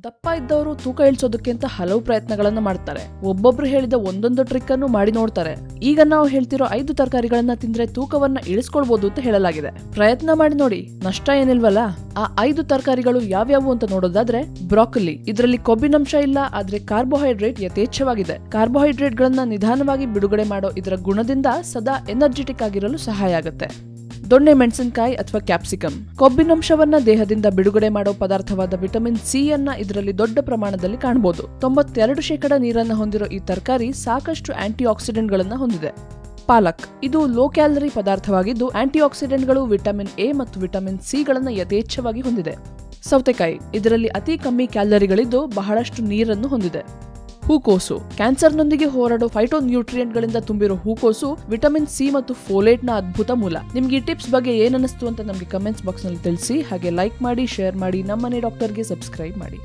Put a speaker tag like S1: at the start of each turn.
S1: ದಪ್ಪ ಇದ್ದವರು ತೂಕ ಇಳಿಸೋದಕ್ಕೆ ಅಂತ ಹಲವು ಪ್ರಯತ್ನಗಳನ್ನ ಮಾಡ್ತಾರೆ. ಒಬ್ಬೊಬ್ರು ಹೇಳಿದ ಒಂದೊಂದು ಟ್ರಿಕ್ ಅನ್ನು ಮಾಡಿ ನೋಡ್ತಾರೆ. ಈಗ ನಾವು ಹೇಳ್ತಿರೋ 5 ತರಕಾರಿಗಳನ್ನ ತಿಂದ್ರೆ ತೂಕವನ್ನ ಇಳಿಸ್ಕೊಳ್ಬಹುದು ಅಂತ ಹೇಳಲಾಗಿದೆ. ಪ್ರಯತ್ನ ಮಾಡಿ ನೋಡಿ, ನಷ್ಟ ಏನಿಲ್ವಲ್ಲ. ಆ 5 ತರಕಾರಿಗಳು ಯಾವ್ಯಾವು ಅಂತ ನೋಡೋದಾದ್ರೆ, ಬ್ರಾಕೊಲಿ. ಇದರಲ್ಲಿ ಕೊಬ್ಬಿನಂಶ ಇಲ್ಲ, ಆದ್ರೆ ಕಾರ್ಬೋಹೈಡ್ರೇಟ್ ಯಥೇಚ್ಛವಾಗಿದೆ. ಕಾರ್ಬೋಹೈಡ್ರೇಟ್ ಗಳನ್ನ ನಿಧಾನವಾಗಿ ಬಿಡುಗಡೆ ಮಾಡೋ ಇದರ ಗುಣದಿಂದ ಸದಾ ಎನರ್ಜೆಟಿಕ್ ಆಗಿರಲು ಸಹಾಯ ಆಗುತ್ತೆ. ದೊಣ್ಣೆ ಮೆಣಸಿನಕಾಯಿ ಅಥವಾ ಕ್ಯಾಪ್ಸಿಕಮ್. ಕೊಬ್ಬಿನಂಶವನ್ನ ದೇಹದಿಂದ ಬಿಡುಗಡೆ ಮಾಡೋ ಪದಾರ್ಥವಾದ ವಿಟಮಿನ್ ಸಿ ಅನ್ನ ಇದರಲ್ಲಿ ದೊಡ್ಡ ಪ್ರಮಾಣದಲ್ಲಿ ಕಾಣಬಹುದು. 92% ನೀರನ್ನ ಹೊಂದಿರೋ ಈ ತರಕಾರಿ ಸಾಕಷ್ಟು ಆಂಟಿ ಆಕ್ಸಿಡೆಂಟ್ ಗಳನ್ನ ಹೊಂದಿದೆ. ಪಾಲಕ್. ಇದು ಲೋ ಕ್ಯಾಲರಿ ಪದಾರ್ಥವಾಗಿದ್ದು ಆಂಟಿ ಆಕ್ಸಿಡೆಂಟ್ಗಳು, ವಿಟಮಿನ್ ಎ ಮತ್ತು ವಿಟಮಿನ್ ಸಿ ಗಳನ್ನ ಯಥೇಚ್ಛವಾಗಿ ಹೊಂದಿದೆ. ಸೌತೆಕಾಯಿ. ಇದರಲ್ಲಿ ಅತಿ ಕಮ್ಮಿ ಕ್ಯಾಲರಿಗಳಿದ್ದು ಬಹಳಷ್ಟು ನೀರನ್ನು ಹೊಂದಿದೆ. ಹೂಕೋಸು. ಕ್ಯಾನ್ಸರ್ನೊಂದಿಗೆ ಹೋರಾಡೋ ಫೈಟೋನ್ಯೂಟ್ರಿಯೆಂಟ್ಗಳಿಂದ ತುಂಬಿರೋ ಹೂಕೋಸು ವಿಟಮಿನ್ ಸಿ ಮತ್ತು ಫೋಲೇಟ್ನ ಅದ್ಭುತ ಮೂಲ. ನಿಮ್ಗೆ ಈ ಟಿಪ್ಸ್ ಬಗ್ಗೆ ಏನನ್ನಿಸ್ತು ಅಂತ ನಮಗೆ ಕಮೆಂಟ್ಸ್ ಬಾಕ್ಸ್ ನಲ್ಲಿ ತಿಳಿಸಿ. ಹಾಗೆ ಲೈಕ್ ಮಾಡಿ, ಶೇರ್ ಮಾಡಿ, ನಮ್ಮನೆ ಡಾಕ್ಟರ್ಗೆ ಸಬ್ಸ್ಕ್ರೈಬ್ ಮಾಡಿ.